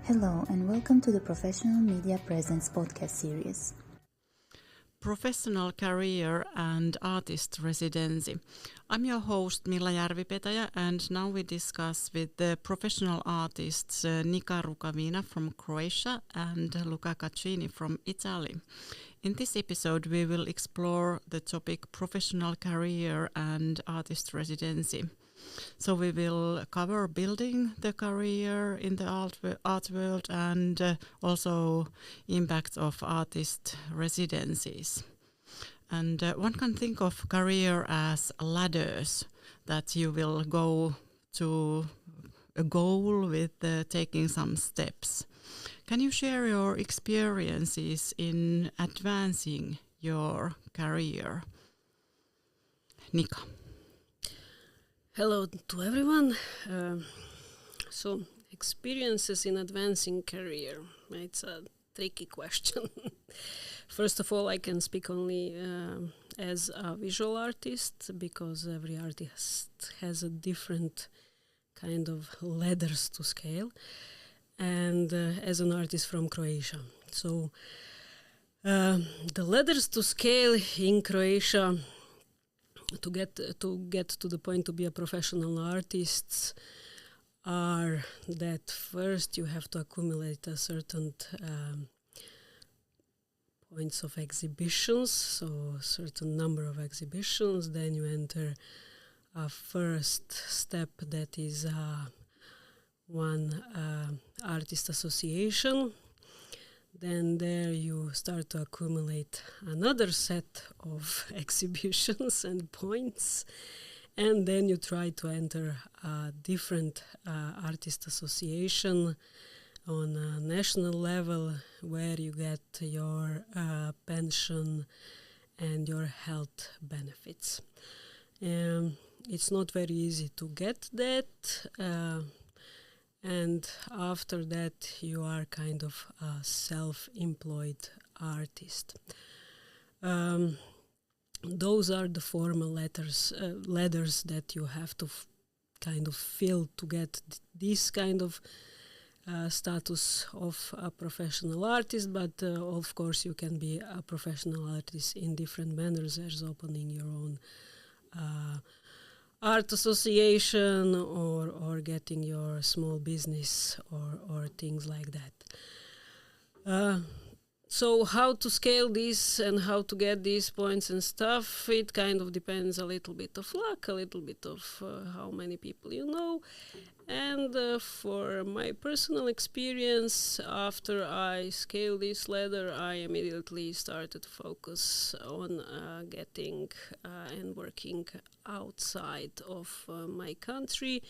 Hello and welcome to the Professional Media Presence podcast series. Professional career and artist residency. I'm your host Milla Järvipetäjä, and now we discuss with the professional artists Nika Rukavina from Croatia and Luca Cacini from Italy. In this episode we will explore the topic professional career and artist residency. So we will cover building the career in the art world and also impact of artist residencies. And one can think of career as ladders, that you will go to a goal with taking some steps. Can you share your experiences in advancing your career? Nika. Hello to everyone. So, experiences in advancing career. It's a tricky question. First of all, I can speak only as a visual artist, because every artist has a different kind of ladders to scale, and as an artist from Croatia. So, the ladders to scale in Croatia to get to the point to be a professional artist are that first you have to accumulate a certain points of exhibitions, so a certain number of exhibitions. Then you enter a first step, that is one artist association. Then there you start to accumulate another set of exhibitions and points, and then you try to enter a different artist association on a national level, where you get your pension and your health benefits. It's not very easy to get that. And after that, you are kind of a self-employed artist. Those are the formal ladders that you have to kind of fill to get this kind of status of a professional artist. But of course, you can be a professional artist in different manners, as opening your own art association or getting your small business or things like that. So how to scale this and how to get these points and stuff, it kind of depends a little bit of luck, a little bit of how many people you know. And for my personal experience, after I scaled this ladder, I immediately started to focus on getting and working outside of my country,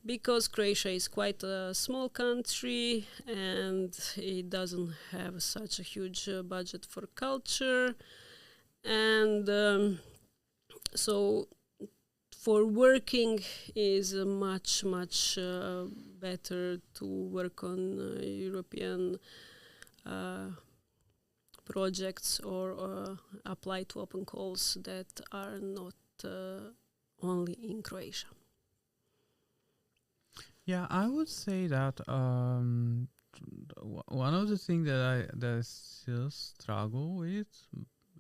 because Croatia is quite a small country and it doesn't have such a huge budget for culture. And so for working is much better to work on European projects or apply to open calls that are not only in Croatia. Yeah, I would say that one of the things that I still struggle with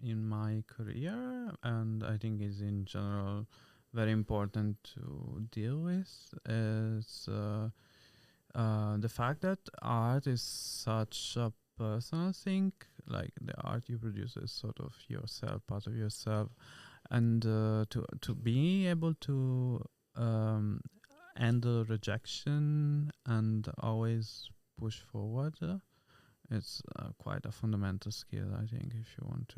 in my career, and I think is in general very important to deal with, is the fact that art is such a personal thing. Like the art you produce is sort of yourself, part of yourself, and to be able to handle rejection and always push forward, it's quite a fundamental skill, I think, if you want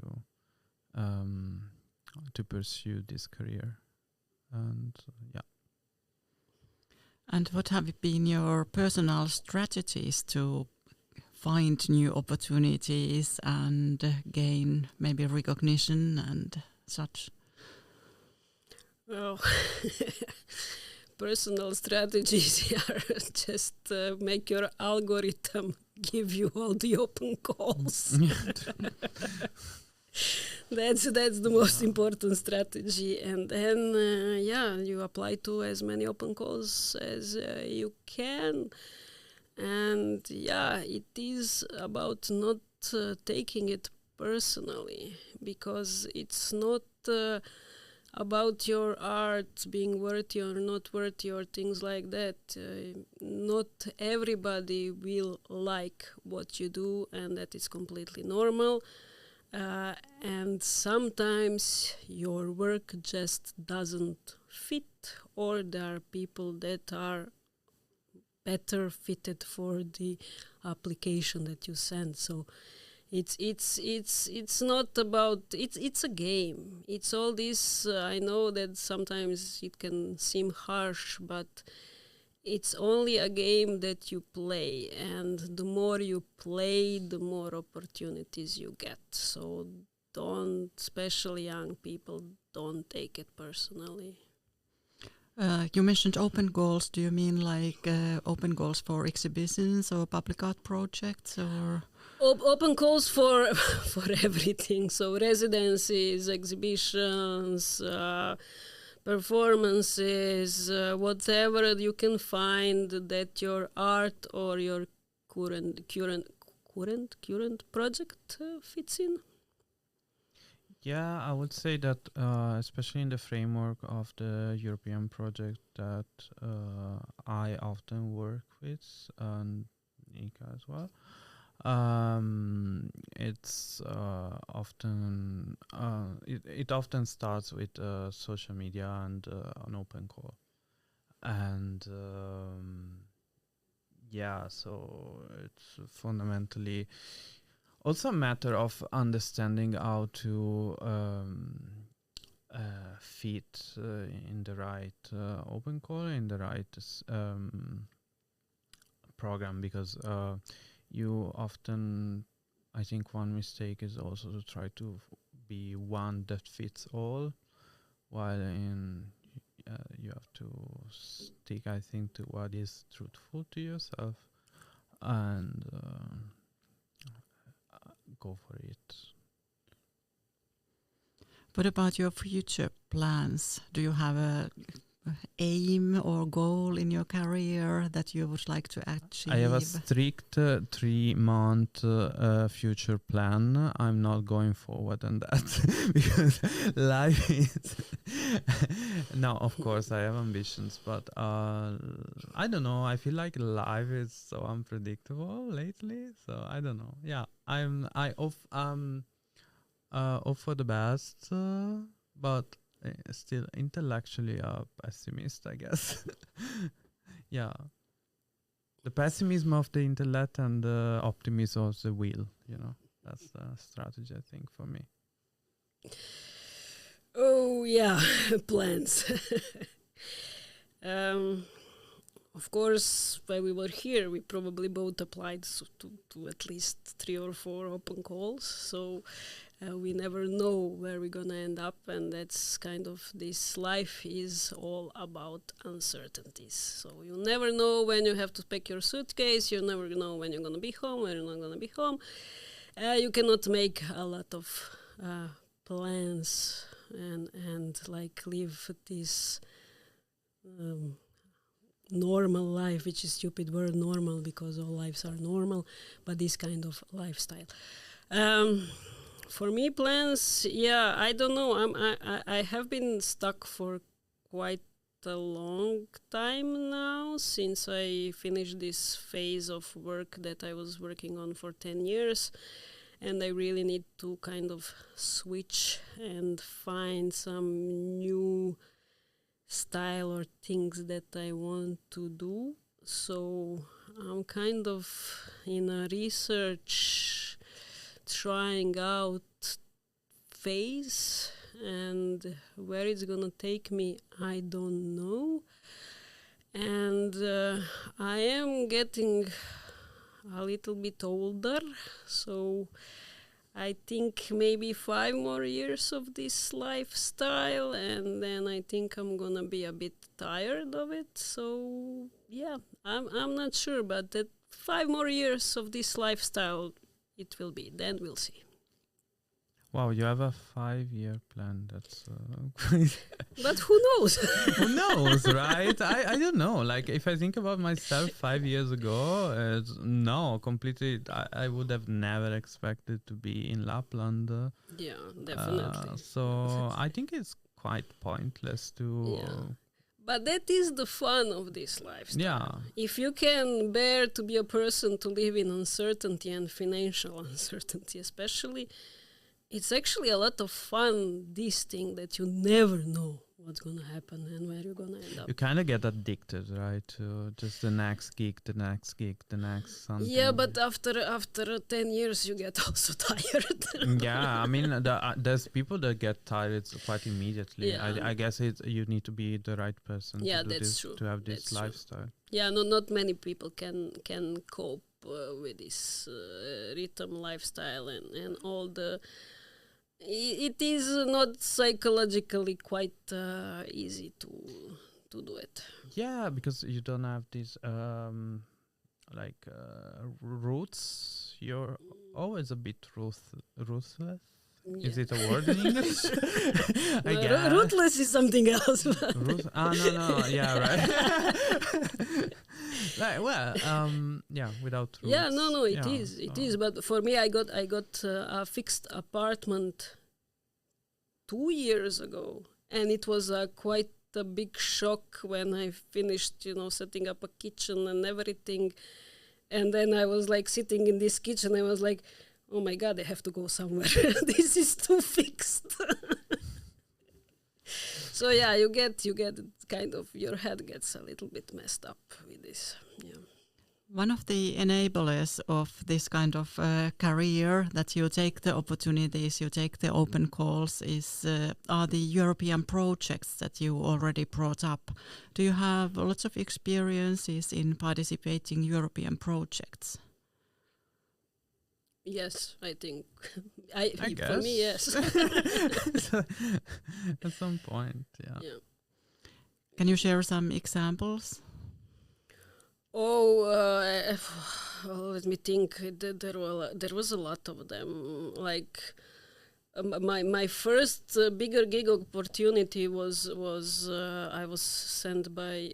to pursue this career. And yeah. And what have been your personal strategies to find new opportunities and gain maybe recognition and such? Well, personal strategies are just make your algorithm give you all the open calls. That's the most important strategy, and then you apply to as many open calls as you can, And yeah, it is about not taking it personally, because it's not about your art being worthy or not worthy or things like that. Not everybody will like what you do, and that is completely normal. And sometimes your work just doesn't fit, or there are people that are better fitted for the application that you send. So it's not about it's a game. It's all this. I know that sometimes it can seem harsh, but it's only a game that you play, and the more you play, the more opportunities you get. So don't, especially young people, don't take it personally. You mentioned open goals. Do you mean like open goals for exhibitions or public art projects, or? Open calls for for everything. So residencies, exhibitions, performances, whatever you can find that your art or your current project fits in. Yeah, I would say that especially in the framework of the European project that I often work with, and Nika as well. It's often it often starts with social media and an open call, and yeah, so it's fundamentally also a matter of understanding how to fit in the right open call, in the right program, because you often, I think one mistake is also to try to be one that fits all, while you have to stick, I think, to what is truthful to yourself and go for it. What about your future plans? Do you have a aim or goal in your career that you would like to achieve? I have a strict 3-month future plan. I'm not going forward on that because life is no, of course I have ambitions, but I don't know. I feel like life is so unpredictable lately, so I don't know. Yeah, I hope for the best, but still intellectually a pessimist, I guess. Yeah, the pessimism of the intellect and the optimism of the will, that's the strategy, I think, for me. Oh yeah, plans. Of course, when we were here, we probably both applied to at least 3 or 4 open calls. So we never know where we're gonna end up, and that's kind of this life is all about uncertainties. So you never know when you have to pack your suitcase. You never know when you're gonna be home, when you're not gonna be home. You cannot make a lot of plans and like live this normal life, which is stupid word, normal, because all lives are normal, but this kind of lifestyle. For me, plans, yeah, I don't know. I have been stuck for quite a long time now, since I finished this phase of work that I was working on for 10 years. And I really need to kind of switch and find some new style or things that I want to do. So I'm kind of in a research, trying out phase, and where it's gonna take me, I don't know. And I am getting a little bit older, so I think maybe 5 more years of this lifestyle, and then I think I'm gonna be a bit tired of it. So yeah, I'm not sure, but that 5 more years of this lifestyle it will be. Then we'll see. Wow, you have a 5-year plan. That's quite. But who knows? Who knows, right? I don't know. Like, if I think about myself 5 years ago, no, completely. I would have never expected to be in Lapland. Yeah, definitely. So I think it's quite pointless to. Yeah. But that is the fun of this lifestyle. Yeah. If you can bear to be a person to live in uncertainty and financial uncertainty, especially, it's actually a lot of fun, this thing that you never know what's going to happen and where you're going to end up. You kind of get addicted, right? To just the next gig, the next gig, the next something. Yeah, but after 10 years, you get also tired. Yeah, I mean, there's people that get tired quite immediately. Yeah. I guess you need to be the right person Yeah, to do that's this, true. to have this That's true. lifestyle. Yeah, no, not many people can cope with this rhythm lifestyle and all the. It is not psychologically quite easy to do it. Yeah, because you don't have these roots. You're always a bit ruthless. Yeah. Is it a word in English? I No, guess. ruthless is something else. No. Yeah, right. Yeah, without roots. Yeah, no, it yeah, is. It is. But for me, I got a fixed apartment 2 years ago, and it was quite a big shock when I finished, setting up a kitchen and everything. And then I was like sitting in this kitchen. I was like, oh my God, I have to go somewhere. This is too fixed. So yeah, you get kind of, your head gets a little bit messed up with this. Yeah. One of the enablers of this kind of career, that you take the opportunities, you take the open calls, are the European projects that you already brought up. Do you have lots of experiences in participating European projects? Yes, I think. I For guess. me, yes. At some point, yeah. Yeah. Can you share some examples? Oh, let me think. There was a lot of them. Like my first bigger gig opportunity was I was sent by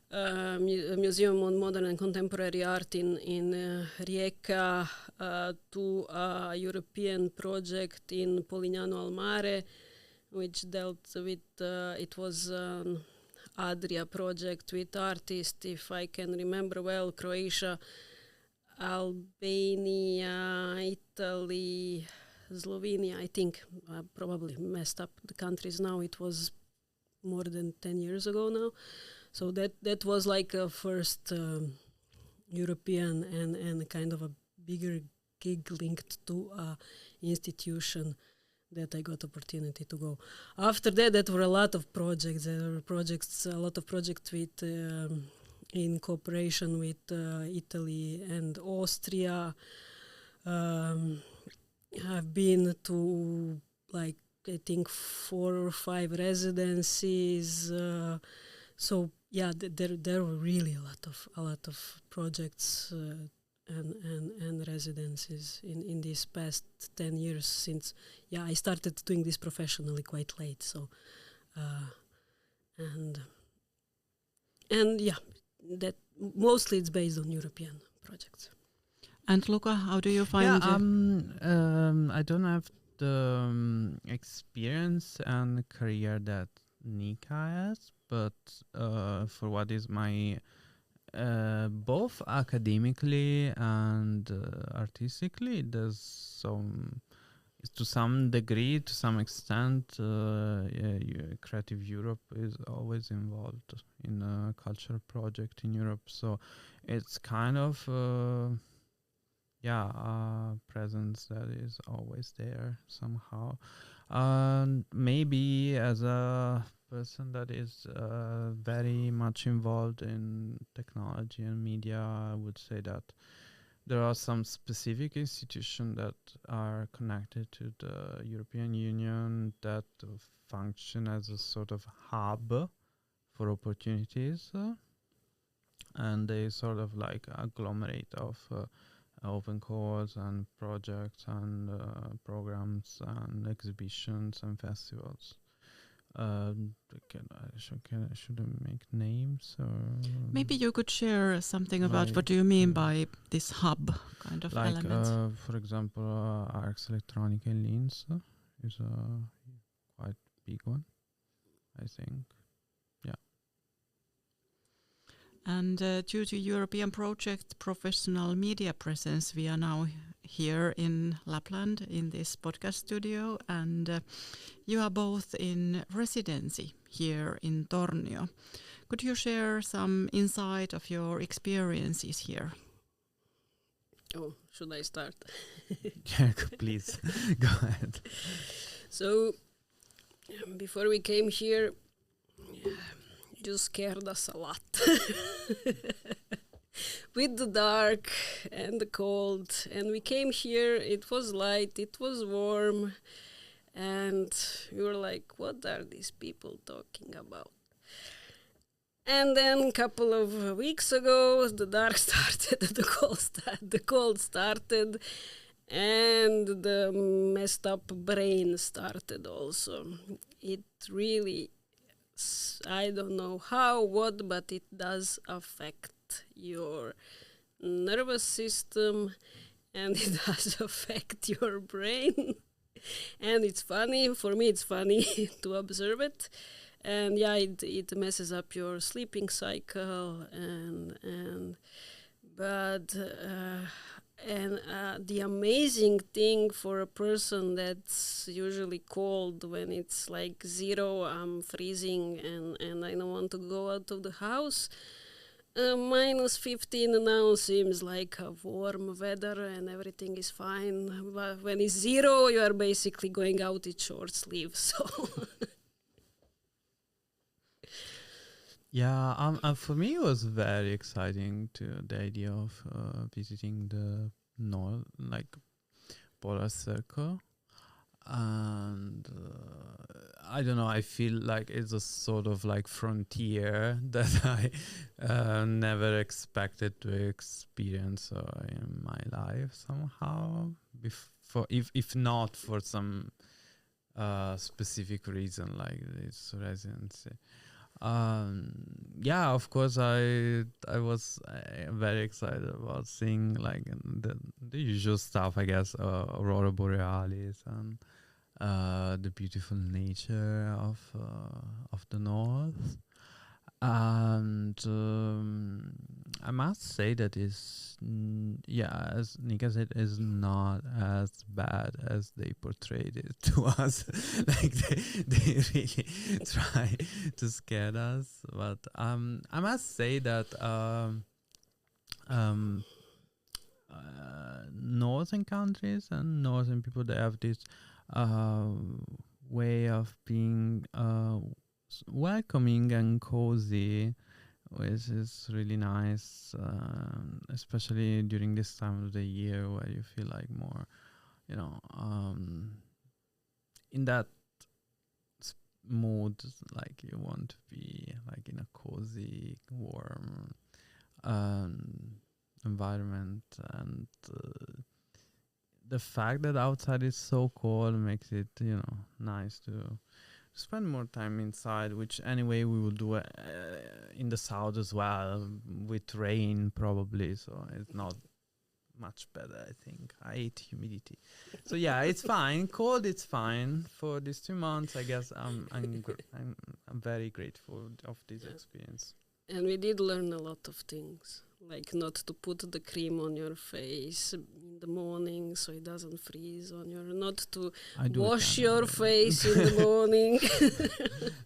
a Museum on Modern and Contemporary Art in Rijeka to a European project in Polignano al Mare, which dealt with it was. Adria project with artists, if I can remember well, Croatia, Albania, Italy, Slovenia, I think. Probably messed up the countries now. It was more than 10 years ago now. So that was like a first European and kind of a bigger gig linked to a institution that I got opportunity to go. After that, there were a lot of projects. There were a lot of projects with in cooperation with Italy and Austria. I've been to I think 4 or 5 residencies. So yeah, there were really a lot of projects. And residencies in these past 10 years since I started doing this professionally quite late, so and that mostly it's based on European projects. And Luca, how do you find I don't have the experience and career that Nika has, but for what is my both academically and artistically, there's to some degree, to some extent, Creative Europe is always involved in a cultural project in Europe. So it's kind of a presence that is always there somehow. And maybe as a person that is very much involved in technology and media, I would say that there are some specific institutions that are connected to the European Union that function as a sort of hub for opportunities, and they sort of like agglomerate of open calls and projects and programs and exhibitions and festivals. Should I make names? Or Maybe you could share something about like, what do you mean by this hub kind of like element? for example, Arts Electronica in Linz is a quite big one, I think. And due to European project professional media presence, we are now here in Lapland in this podcast studio, and you are both in residency here in Tornio. Could you share some insight of your experiences here? Oh, should I start? Yeah, please go ahead. So, before we came here, you scared us a lot. With the dark and the cold. And we came here, it was light, it was warm. And we were like, what are these people talking about? And then a couple of weeks ago, the dark started, the cold started, and the messed up brain started also. It really, I don't know how, what, but it does affect your nervous system, and it does affect your brain. And it's funny, for me it's funny to observe it. And yeah, it messes up your sleeping cycle, but the amazing thing for a person that's usually cold when it's like 0, I'm freezing and I don't want to go out of the house. Minus 15 now seems like a warm weather and everything is fine. But when it's 0, you are basically going out in short sleeves. So. Yeah, for me it was very exciting to the idea of visiting the north, like polar circle, and I don't know. I feel like it's a sort of like frontier that I never expected to experience in my life somehow. Before, if not for some specific reason like this residency. Yeah, of course, I was very excited about seeing like the usual stuff, I guess, aurora borealis and the beautiful nature of the north. And I must say that yeah, as Nika said, is not as bad as they portrayed it to us. Like they really try to scare us. But I must say that northern countries and northern people, they have this way of being welcoming and cozy, which is really nice, especially during this time of the year where you feel like more, in that mood, like you want to be like in a cozy, warm environment, and the fact that outside is so cold makes it, nice to spend more time inside, which anyway we will do in the south as well, with rain probably, so it's not much better, I think. I hate humidity. So yeah, it's fine. Cold, it's fine. For these 2 months, I guess I'm very grateful of this experience. And we did learn a lot of things, like not to put the cream on your face in the morning so it doesn't freeze on your, not to wash your face in the morning.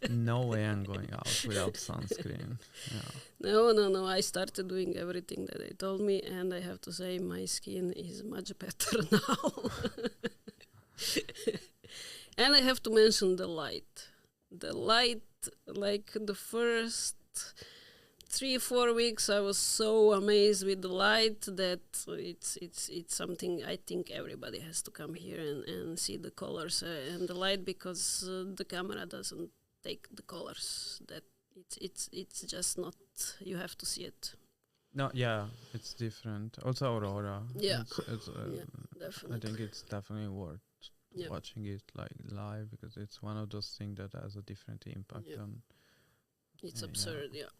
No way I'm going out without sunscreen. Yeah. No, I started doing everything that they told me, and I have to say my skin is much better now. And I have to mention the light. The light, like the first 3-4 weeks, I was so amazed with the light that it's something I think everybody has to come here and see the colors and the light, because the camera doesn't take the colors. That it's just not. You have to see it. No, yeah, it's different. Also, Aurora. Yeah. It's Yeah, I definitely. think it's definitely worth Yeah. watching it like live because it's one of those things that has a different impact Yeah. on. It's Yeah. absurd. Yeah,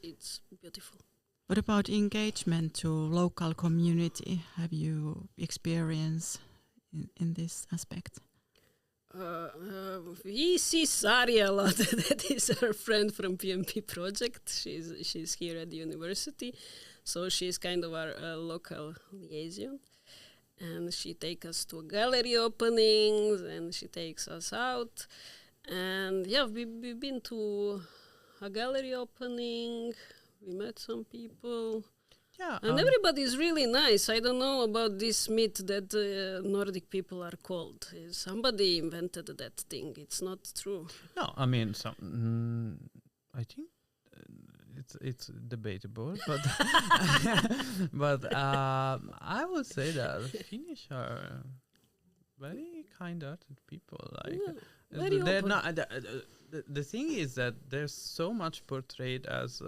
it's beautiful. What about engagement to local community? Have you experience in this aspect? We see Sari a lot. That is our friend from PMP project. She's here at the university, so she's kind of our local liaison. And she takes us to gallery openings, and she takes us out. And yeah, we've been to a gallery opening. We met some people. Yeah. And everybody is really nice. I don't know about this myth that Nordic people are cold. Somebody invented that thing. It's not true. No, I mean, I think it's debatable, but but I would say that Finnish are very kind-hearted people. Like very they're open. not. The thing is that they're so much portrayed as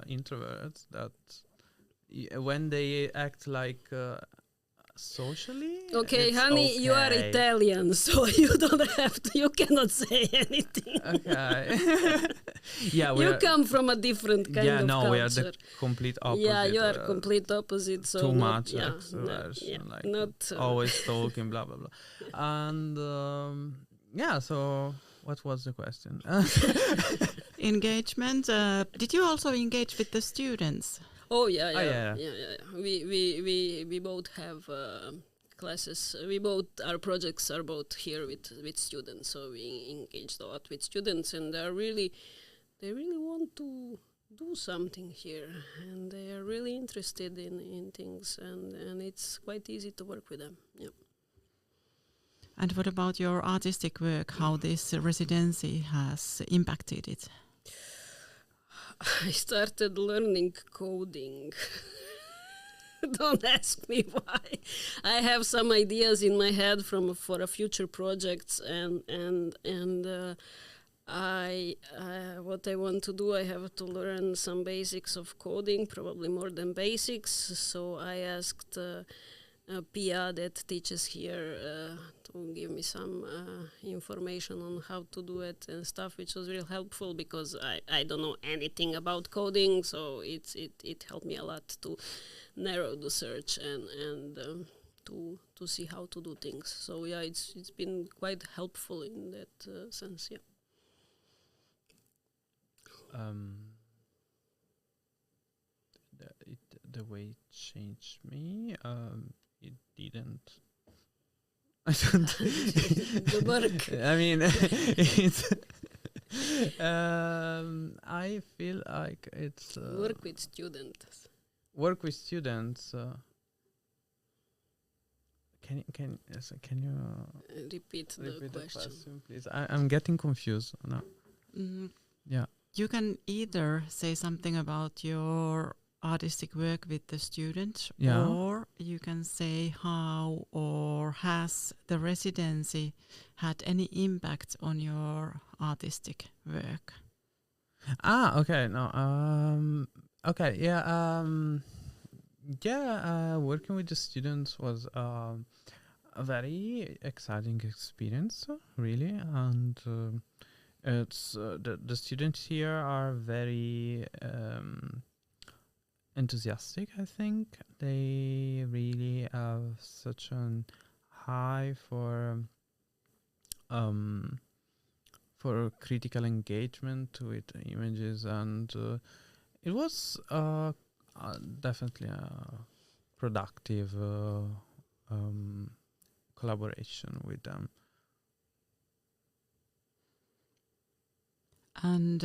introverts that when they act like socially. Okay, it's honey, you are okay. Italian, so you don't have to. You cannot say anything. Okay. Yeah, You come from a different kind of culture. we are the complete opposite. Yeah, you are complete opposite. So too not, much yeah, extroversion, like not always talking, blah blah blah. And yeah, so what was the question? Engagement. Did you also engage with the students? Oh yeah. yeah. We both have classes. Our projects are both here with students. So we engaged a lot with students, and they really want to do something here, and they are really interested in things, and it's quite easy to work with them. Yeah. And what about your artistic work? How this residency has impacted it? I started learning coding. Don't ask me why. I have some ideas in my head for a future projects, and what I want to do, I have to learn some basics of coding, probably more than basics. So I asked Pia that teaches here to give me some information on how to do it and stuff, which was real helpful because I don't know anything about coding, so it helped me a lot to narrow the search and to see how to do things. So yeah, it's been quite helpful in that sense. Yeah. The way it changed me, it didn't. I don't. The work. I mean, it's. I feel like it's Work with students. Work with students. Can you Repeat the question, please? I'm getting confused now. Yeah. You can either say something about your artistic work with the students, Yeah. or you can say how or has the residency had any impact on your artistic work? Okay. No. Okay. Yeah. Working with the students was a very exciting experience, really, and it's the students here are very enthusiastic. I think they really have such an high for critical engagement with images, and it was definitely a productive collaboration with them. And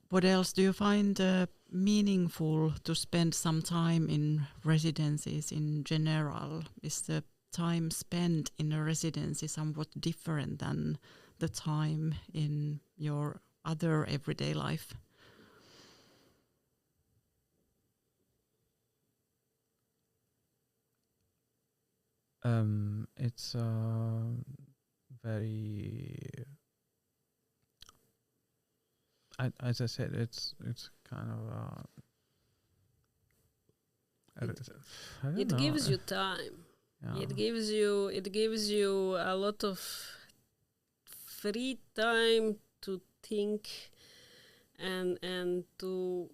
what else do you find meaningful to spend some time in residencies in general? Is the time spent in a residency somewhat different than the time in your other everyday life? It's very, as I said, it's kind of I don't It know. gives you time. Yeah. It gives you a lot of free time to think and to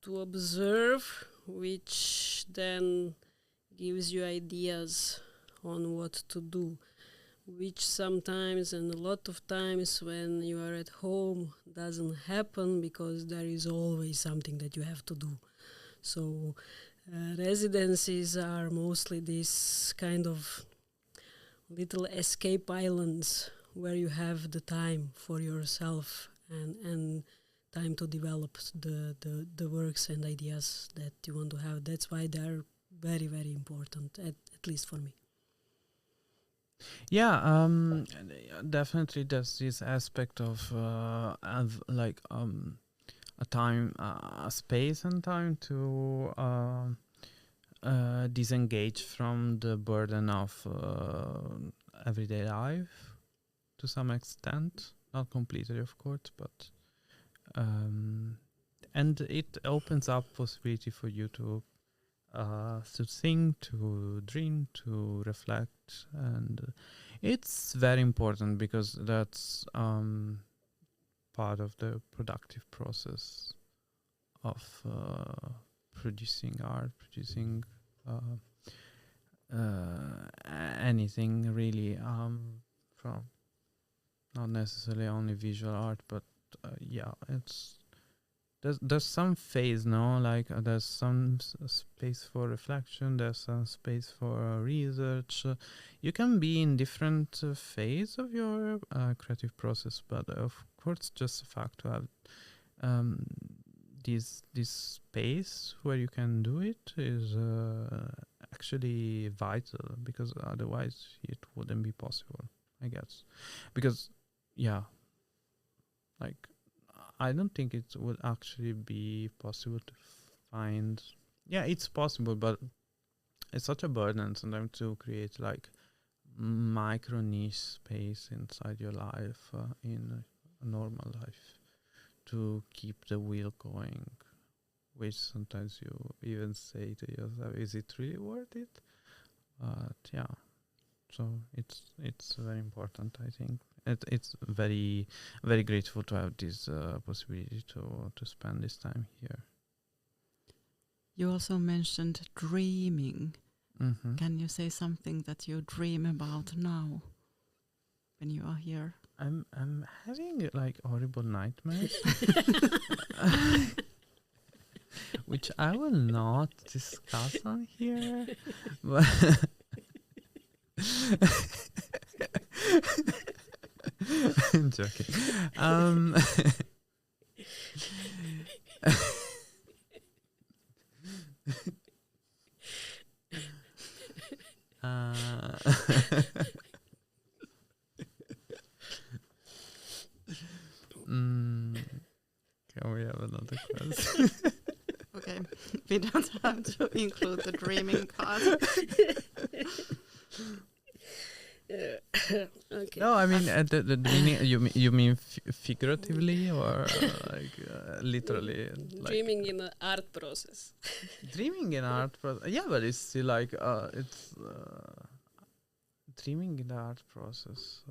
observe, which then gives you ideas on what to do, which sometimes and a lot of times when you are at home doesn't happen because there is always something that you have to do. So residencies are mostly this kind of little escape islands where you have the time for yourself and time to develop the works and ideas that you want to have. That's why they're very, very important, at least for me. Yeah, definitely there's this aspect of a time, a space and time to disengage from the burden of everyday life to some extent, not completely, of course, but and it opens up possibility for you to think, to dream, to reflect, and it's very important because that's part of the productive process of producing art, producing anything really, from not necessarily only visual art, but yeah, it's there's some phase, no, like there's some space for reflection, there's some space for research. You can be in different phase of your creative process, but of course just the fact to have this space where you can do it is actually vital, because otherwise it wouldn't be possible, I guess. Because yeah, like I don't think it would actually be possible to find. Yeah, it's possible, but it's such a burden sometimes to create like micro niche space inside your life, in a normal life, to keep the wheel going, which sometimes you even say to yourself, is it really worth it? But yeah, so it's very important, I think. It's very, very grateful to have this possibility to spend this time here. You also mentioned dreaming. Mm-hmm. Can you say something that you dream about now when you are here? I'm having like horrible nightmares, which I will not discuss on here. But I'm joking. Can we have another question? Okay, we don't have to include the dreaming part. Okay. No, I mean the meaning. You mean figuratively or literally? Like, Dreaming in an art process. dreaming in art, yeah, but it's still like it's dreaming in the art process.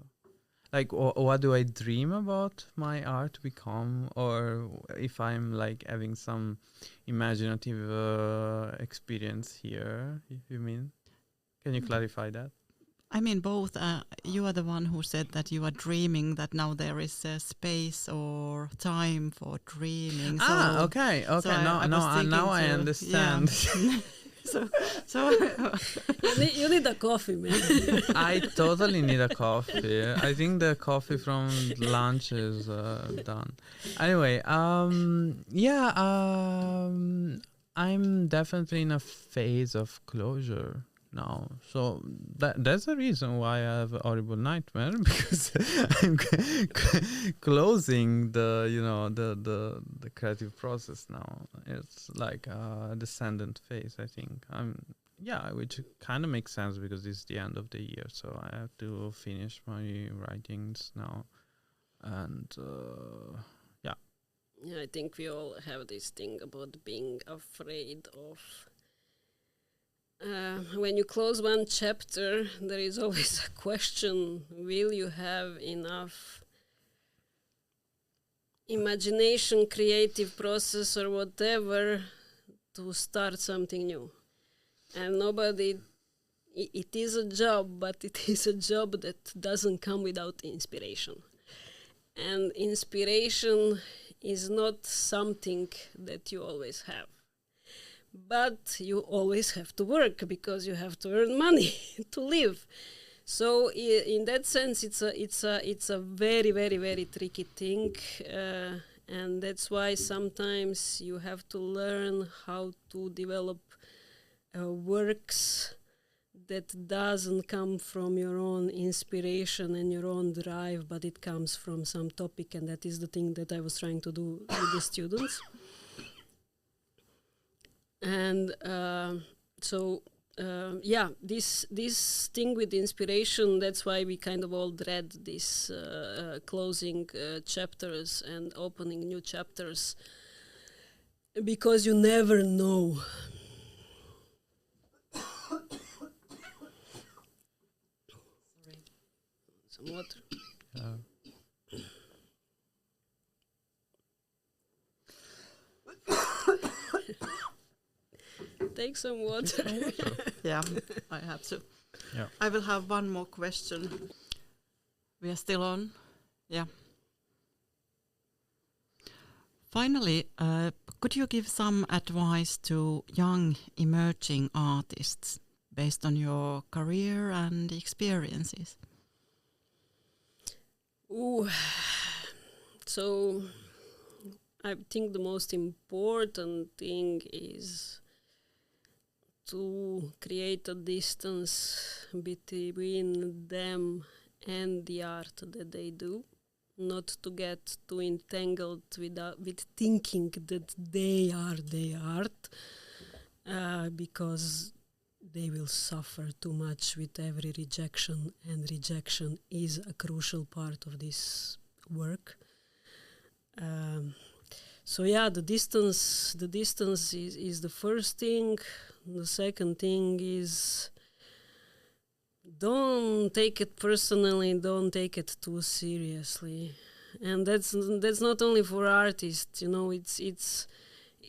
Like, what do I dream about my art to become, or if I'm like having some imaginative experience here? You mean? Can you clarify that? I mean, both. You are the one who said that you are dreaming, that now there is a space or time for dreaming. Okay. So Now I understand. Yeah. so You need a coffee, man. I totally need a coffee. I think the coffee from lunch is done. Anyway, I'm definitely in a phase of closure now. So that's the reason why I have a horrible nightmare, because I'm closing the creative process now. It's like a descendant phase, I think. Which kind of makes sense because it's the end of the year, so I have to finish my writings now, and Yeah, I think we all have this thing about being afraid of when you close one chapter, there is always a question: will you have enough imagination, creative process, or whatever to start something new? And nobody. It is a job, but it is a job that doesn't come without inspiration. And inspiration is not something that you always have. But you always have to work because you have to earn money to live. So in that sense, it's a very, very, very tricky thing. And that's why sometimes you have to learn how to develop works that doesn't come from your own inspiration and your own drive, but it comes from some topic, and that is the thing that I was trying to do with the students. And this thing with inspiration, that's why we kind of all dread this closing chapters and opening new chapters, because you never know. Some water. Take some water. Yeah, I have to. Yeah. I will have one more question. We are still on. Yeah. Finally, could you give some advice to young emerging artists based on your career and experiences? So I think the most important thing is to create a distance between them and the art that they do, not to get too entangled with thinking that they are the art, because they will suffer too much with every rejection, and rejection is a crucial part of this work. The distance is the first thing. The second thing is, don't take it personally, don't take it too seriously. And that's not only for artists,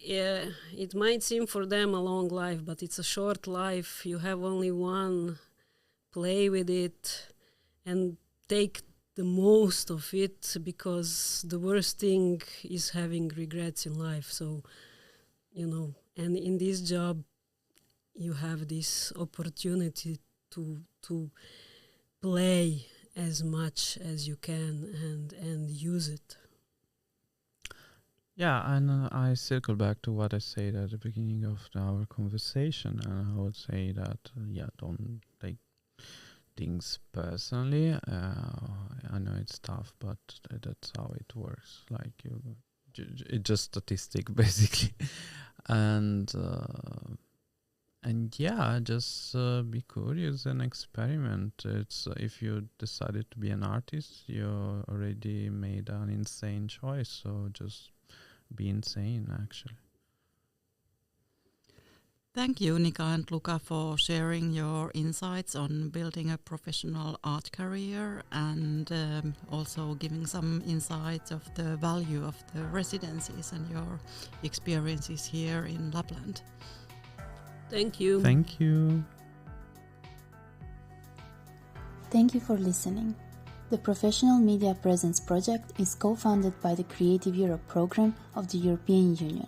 it might seem for them a long life, but it's a short life. You have only one. Play with it and take the most of it, because the worst thing is having regrets in life. So, and in this job, you have this opportunity to play as much as you can and use it. Yeah, and I circle back to what I said at the beginning of our conversation, and I would say that, don't take things personally. I know it's tough, but that's how it works. Like, it's just statistic, basically. And just be curious and experiment. It's if you decided to be an artist, you already made an insane choice. So just be insane, actually. Thank you, Nika and Luca, for sharing your insights on building a professional art career, and also giving some insights of the value of the residencies and your experiences here in Lapland. Thank you. Thank you. Thank you for listening. The Professional Media Presence project is co-funded by the Creative Europe program of the European Union.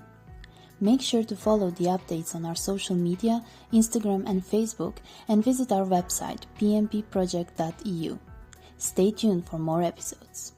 Make sure to follow the updates on our social media, Instagram and Facebook, and visit our website pmpproject.eu. Stay tuned for more episodes.